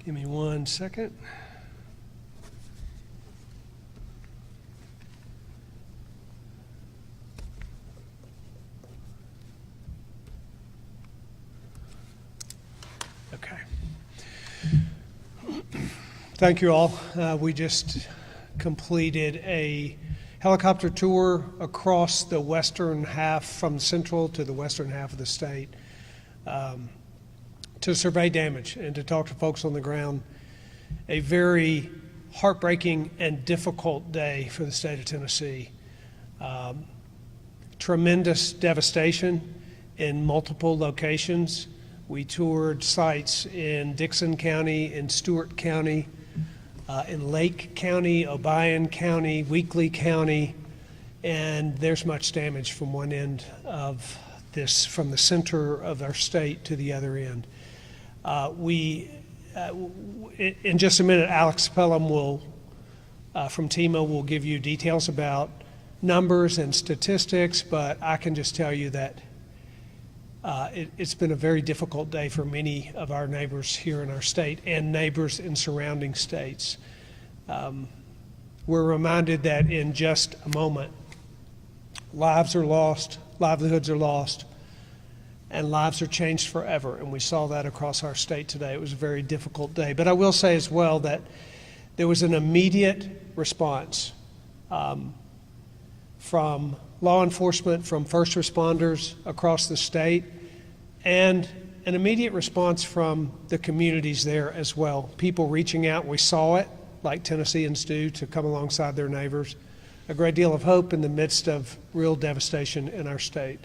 Give me 1 second. Okay. Thank you all. We just completed a helicopter tour across the western half, from central to the western half of the state, to survey damage and to talk to folks on the ground. A very heartbreaking and difficult day for the state of Tennessee. Tremendous devastation in multiple locations. We toured sites in Dixon County, in Stewart County, in Lake County, Obion County, Weakley County, and there's much damage from one end of this, from the center of our state to the other end. In just a minute, Alex Pelham from TEMA will give you details about numbers and statistics, but I can just tell you that it's been a very difficult day for many of our neighbors here in our state and neighbors in surrounding states. We're reminded that in just a moment, lives are lost, livelihoods are lost, and lives are changed forever. And we saw that across our state today. It was a very difficult day. But I will say as well that there was an immediate response from law enforcement, from first responders across the state, and an immediate response from the communities there as well. People reaching out, we saw it, like Tennesseans do, to come alongside their neighbors. A great deal of hope in the midst of real devastation in our state.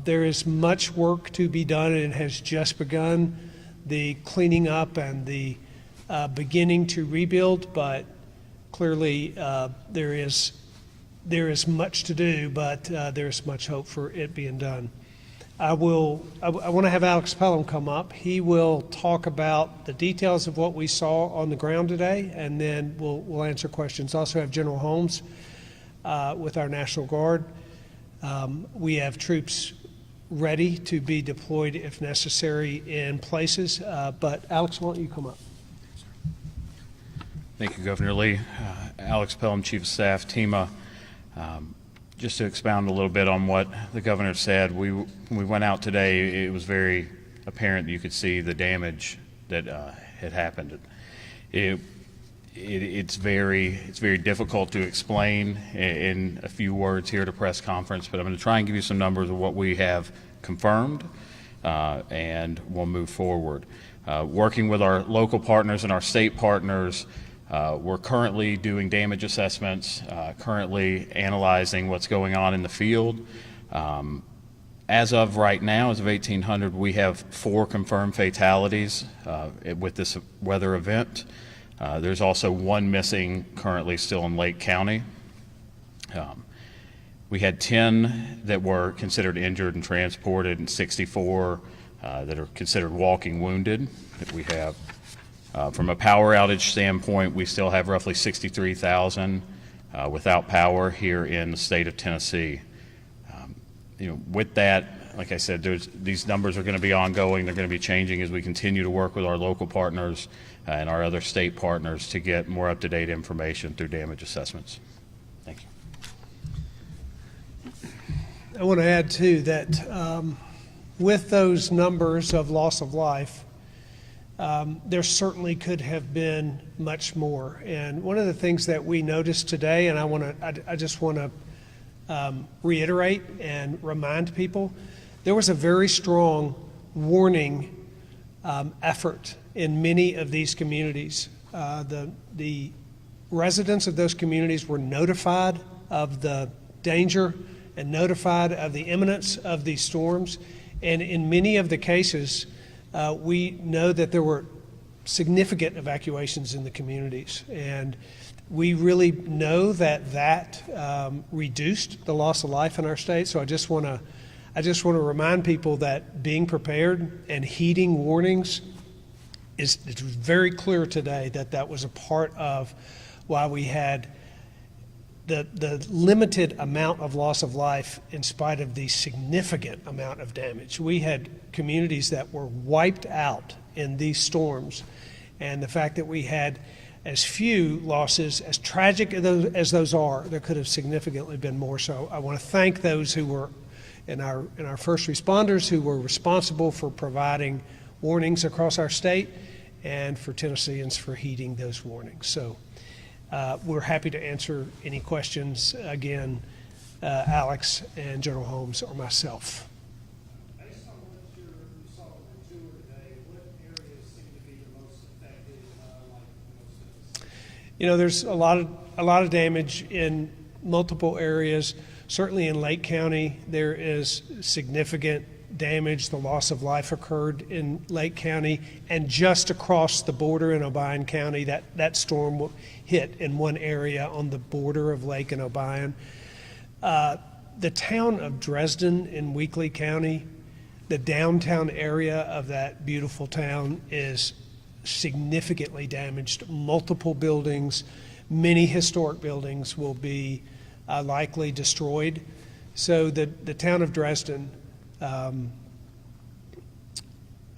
There is much work to be done, and it has just begun, the cleaning up and the beginning to rebuild, but clearly there is much to do, but there's much hope for it being done. I want to have Alex Pelham come up. He will talk about the details of what we saw on the ground today, and then we'll answer questions. Also have General Holmes with our National Guard. We have troops ready to be deployed if necessary in places, but Alex, why don't you come up? Thank you, Governor Lee. Alex Pelham, Chief of Staff, TEMA. Just to expound a little bit on what the governor said, when we went out today, it was very apparent that you could see the damage that had happened. It's very difficult to explain in a few words here at a press conference, but I'm going to try and give you some numbers of what we have confirmed, and we'll move forward. Working with our local partners and our state partners, we're currently doing damage assessments, currently analyzing what's going on in the field. As of right now, as of 1800, we have 4 confirmed fatalities with this weather event. There's also 1 missing currently still in Lake County. We had 10 that were considered injured and transported, and 64 that are considered walking wounded that we have. From a power outage standpoint, we still have roughly 63,000 without power here in the state of Tennessee. With that, like I said, these numbers are going to be ongoing. They're going to be changing as we continue to work with our local partners and our other state partners to get more up-to-date information through damage assessments. Thank you. I want to add, too, that with those numbers of loss of life, there certainly could have been much more. And one of the things that we noticed today, and I just want to reiterate and remind people, there was a very strong warning effort in many of these communities. The residents of those communities were notified of the danger and notified of the imminence of these storms. And in many of the cases, we know that there were significant evacuations in the communities, and we really know that reduced the loss of life in our state. So I just want to remind people that being prepared and heeding warnings it's very clear today that was a part of why we had the limited amount of loss of life in spite of the significant amount of damage. We had communities that were wiped out in these storms, And the fact that we had as few losses, as tragic as those are, there could have significantly been more. So I want to thank those who were in our first responders who were responsible for providing warnings across our state, and for Tennesseans for heeding those warnings. So we're happy to answer any questions. Again, Alex and General Holmes or myself. Based on what you saw on the tour today, what areas seem to be the most affected, like most of the You know, there's a lot of damage in multiple areas. Certainly in Lake County, there is significant damage. The loss of life occurred in Lake County, and just across the border in Obion County, that storm hit in one area on the border of Lake and Obion. The town of Dresden in Weakley County, the downtown area of that beautiful town is significantly damaged. Multiple buildings, many historic buildings will be likely destroyed. So the town of Dresden,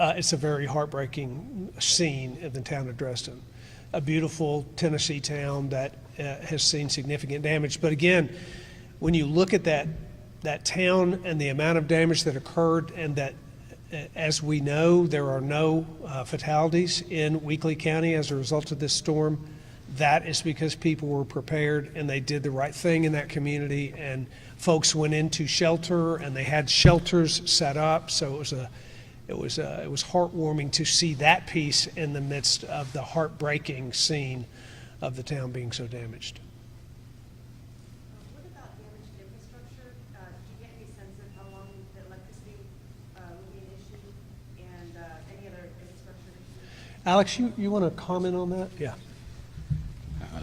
it's a very heartbreaking scene in the town of Dresden, a beautiful Tennessee town that has seen significant damage. But again, when you look at that town and the amount of damage that occurred, and that, as we know, there are no fatalities in Weakley County as a result of this storm, that is because people were prepared and they did the right thing in that community, and folks went into shelter and they had shelters set up. So it was heartwarming to see that piece in the midst of the heartbreaking scene of the town being so damaged. What about damaged infrastructure? Did you get any sense of how long the electricity will be an issue, and any other infrastructure issues? Alex, you want to comment on that? Yeah.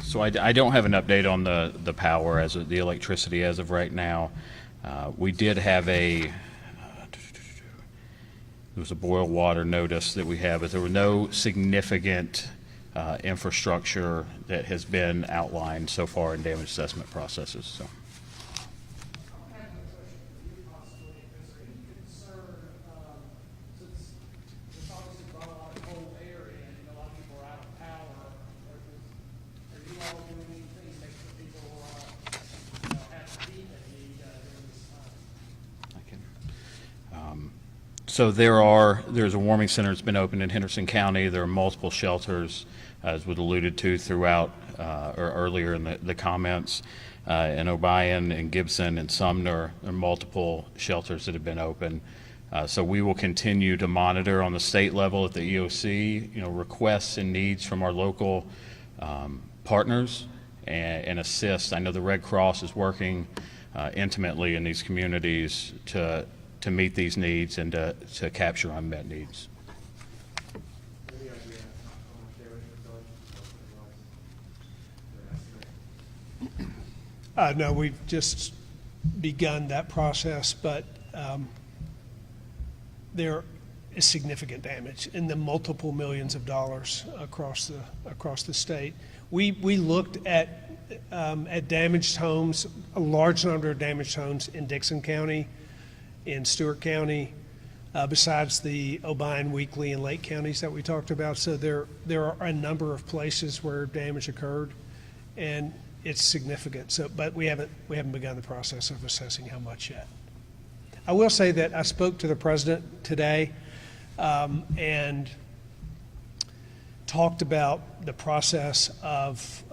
So I don't have an update on the power as of the electricity as of right now. We did have there was a boil water notice that we have, but there were no significant infrastructure that has been outlined so far in damage assessment processes. So. I have a question for you possibly. Is there any concern, since it's obviously brought a lot of cold air in, and a lot of people are out of power, are you all doing anything to make sure people have the heat they need during this time? I can. So there's a warming center that's been opened in Henderson County. There are multiple shelters, as was alluded to throughout or earlier in the comments. In Obion and Gibson and Sumner, there are multiple shelters that have been open. So we will continue to monitor on the state level at the EOC, requests and needs from our local partners and assist. I know the Red Cross is working intimately in these communities to meet these needs and to capture unmet needs. Any idea how much damage was done? No, we've just begun that process, but there is significant damage in the multiple millions of dollars across the state. We looked at damaged homes, a large number of damaged homes in Dixon County, in Stewart County, besides the Obion, Weakley, and Lake counties that we talked about. So there are a number of places where damage occurred, and it's significant. So, but we haven't begun the process of assessing how much yet. I will say that I spoke to the president today and talked about the process of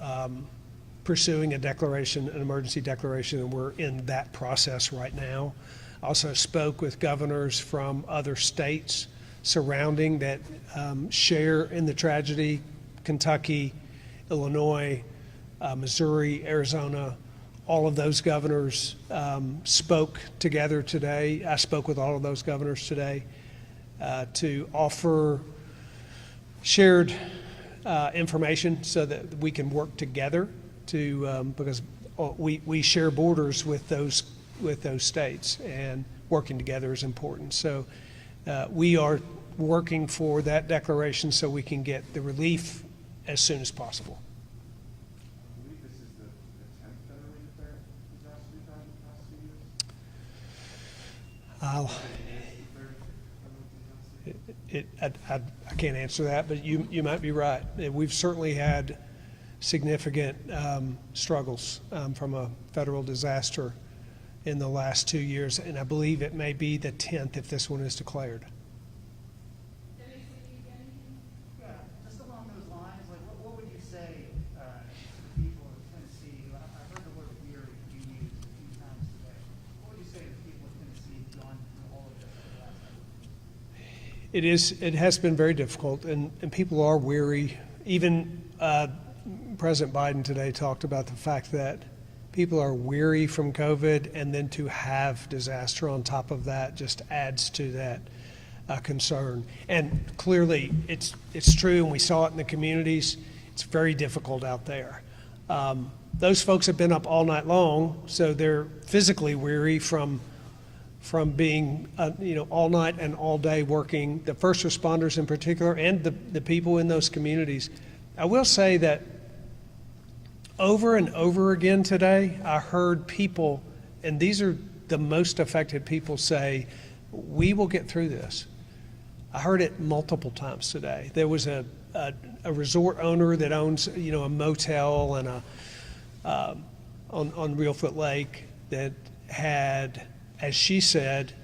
pursuing an emergency declaration, and we're in that process right now. Also spoke with governors from other states surrounding that share in the tragedy: Kentucky, Illinois, Missouri, Arizona. All of those governors spoke together today. I spoke with all of those governors today to offer shared information so that we can work together because we share borders with those states, and working together is important. So we are working for that declaration so we can get the relief as soon as possible. I believe this is the 10th federally declared disaster we've had in the past few years. I can't answer that, but you might be right. We've certainly had significant struggles from a federal disaster in the last 2 years, and I believe it may be the 10th if this one is declared. Yeah, just along those lines, like, what would you say to the people of Tennessee? I heard the word weary being used a few times today. What would you say to the people of Tennessee who've gone through all of this over the last couple of years? It has been very difficult, and people are weary. Even President Biden today talked about the fact that people are weary from COVID, and then to have disaster on top of that just adds to that concern. And clearly, it's true, and we saw it in the communities. It's very difficult out there. Those folks have been up all night long, so they're physically weary from being all night and all day working, the first responders in particular, and the people in those communities. I will say that over and over again today, I heard people, and these are the most affected people, say, "We will get through this." I heard it multiple times today. There was a resort owner that owns a motel and on Reelfoot Lake that had, as she said,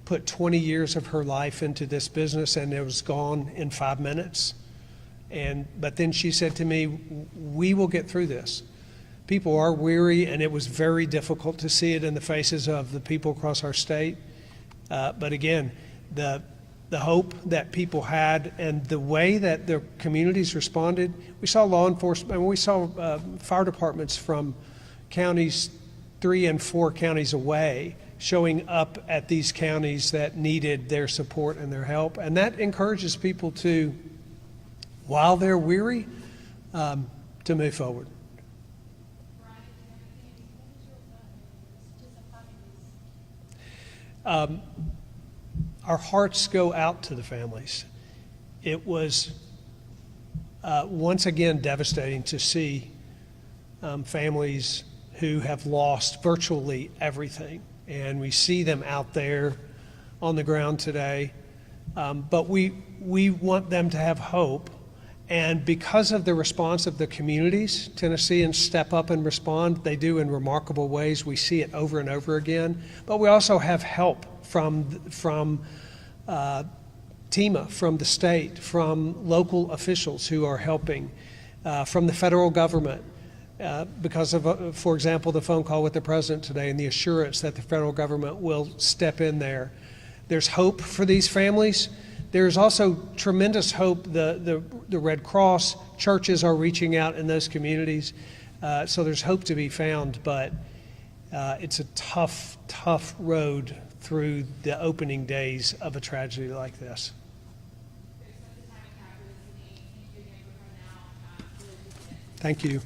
put 20 years of her life into this business, and it was gone in 5 minutes. But then she said to me, "We will get through this." People are weary, and it was very difficult to see it in the faces of the people across our state. But again, the hope that people had and the way that the communities responded, we saw law enforcement, and we saw fire departments from counties 3 and 4 counties away showing up at these counties that needed their support and their help. And that encourages people to, while they're weary, to move forward. Our hearts go out to the families. It was once again devastating to see families who have lost virtually everything. And we see them out there on the ground today. But we want them to have hope. And because of the response of the communities, Tennesseans step up and respond. They do in remarkable ways. We see it over and over again. But we also have help from TEMA, from the state, from local officials who are helping, from the federal government. Because of, for example, the phone call with the president today and the assurance that the federal government will step in there. There's hope for these families. There's also tremendous hope. The Red Cross, churches are reaching out in those communities. So there's hope to be found, but it's a tough, tough road through the opening days of a tragedy like this. Thank you.